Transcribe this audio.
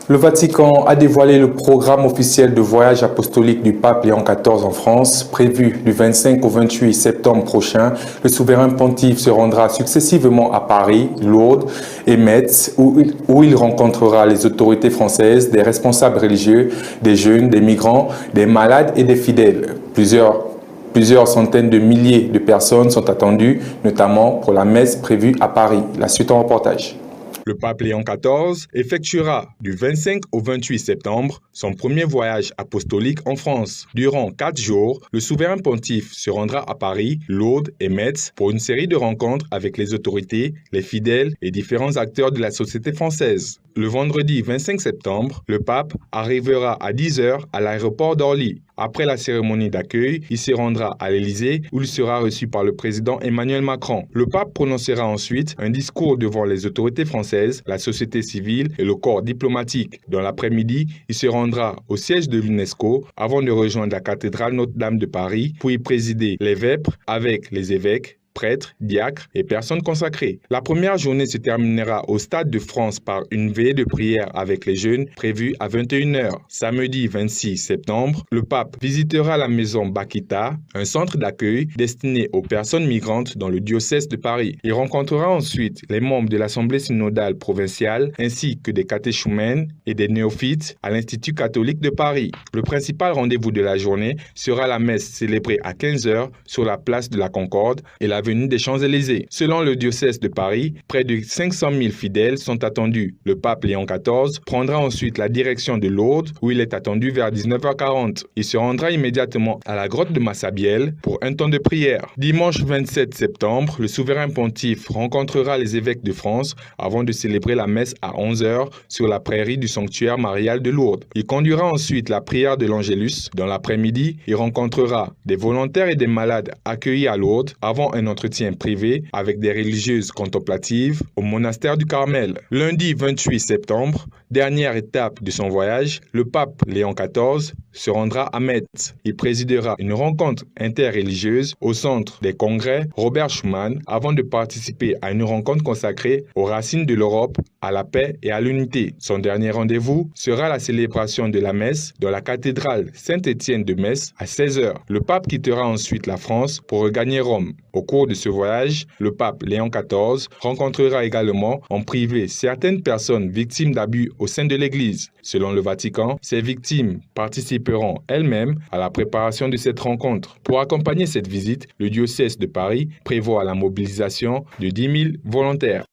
Le Vatican a dévoilé le programme officiel de voyage apostolique du pape Léon XIV en France, prévu du 25 au 28 septembre prochain. Le souverain pontife se rendra successivement à Paris, Lourdes et Metz, où il rencontrera les autorités françaises, des responsables religieux, des jeunes, des migrants, des malades et des fidèles. Plusieurs centaines de milliers de personnes sont attendues, notamment pour la messe prévue à Paris. La suite en reportage. Le pape Léon XIV effectuera du 25 au 28 septembre son premier voyage apostolique en France. Durant 4 jours, le souverain pontife se rendra à Paris, Lourdes et Metz pour une série de rencontres avec les autorités, les fidèles et différents acteurs de la société française. Le vendredi 25 septembre, le pape arrivera à 10 h à l'aéroport d'Orly. Après la cérémonie d'accueil, il se rendra à l'Élysée où il sera reçu par le président Emmanuel Macron. Le pape prononcera ensuite un discours devant les autorités françaises, la société civile et le corps diplomatique. Dans l'après-midi, il se rendra au siège de l'UNESCO avant de rejoindre la cathédrale Notre-Dame de Paris pour y présider les vêpres avec les évêques, prêtres, diacres et personnes consacrées. La première journée se terminera au Stade de France par une veillée de prière avec les jeunes prévue à 21 h. Samedi 26 septembre, le pape visitera la maison Bakita, un centre d'accueil destiné aux personnes migrantes dans le diocèse de Paris. Il rencontrera ensuite les membres de l'Assemblée synodale provinciale ainsi que des catéchumènes et des néophytes à l'Institut catholique de Paris. Le principal rendez-vous de la journée sera la messe célébrée à 15 h sur la place de la Concorde et l'avenue des Champs-Élysées. Selon le diocèse de Paris, près de 500 000 fidèles sont attendus. Le pape Léon XIV prendra ensuite la direction de Lourdes où il est attendu vers 19 h 40. Il se rendra immédiatement à la grotte de Massabielle pour un temps de prière. Dimanche 27 septembre, le souverain pontife rencontrera les évêques de France avant de célébrer la messe à 11 h sur la prairie du sanctuaire marial de Lourdes. Il conduira ensuite la prière de l'Angélus. Dans l'après-midi, il rencontrera des volontaires et des malades accueillis à Lourdes avant un entretien privé avec des religieuses contemplatives au monastère du Carmel. Lundi 28 septembre, dernière étape de son voyage, le pape Léon XIV se rendra à Metz. Il présidera une rencontre interreligieuse au centre des congrès Robert Schuman avant de participer à une rencontre consacrée aux racines de l'Europe, à la paix et à l'unité. Son dernier rendez-vous sera la célébration de la messe dans la cathédrale Saint-Étienne de Metz à 16 h. Le pape quittera ensuite la France pour regagner Rome. Au cours de ce voyage, le pape Léon XIV rencontrera également en privé certaines personnes victimes d'abus au sein de l'Église. Selon le Vatican, ces victimes participeront elles-mêmes à la préparation de cette rencontre. Pour accompagner cette visite, le diocèse de Paris prévoit la mobilisation de 10 000 volontaires.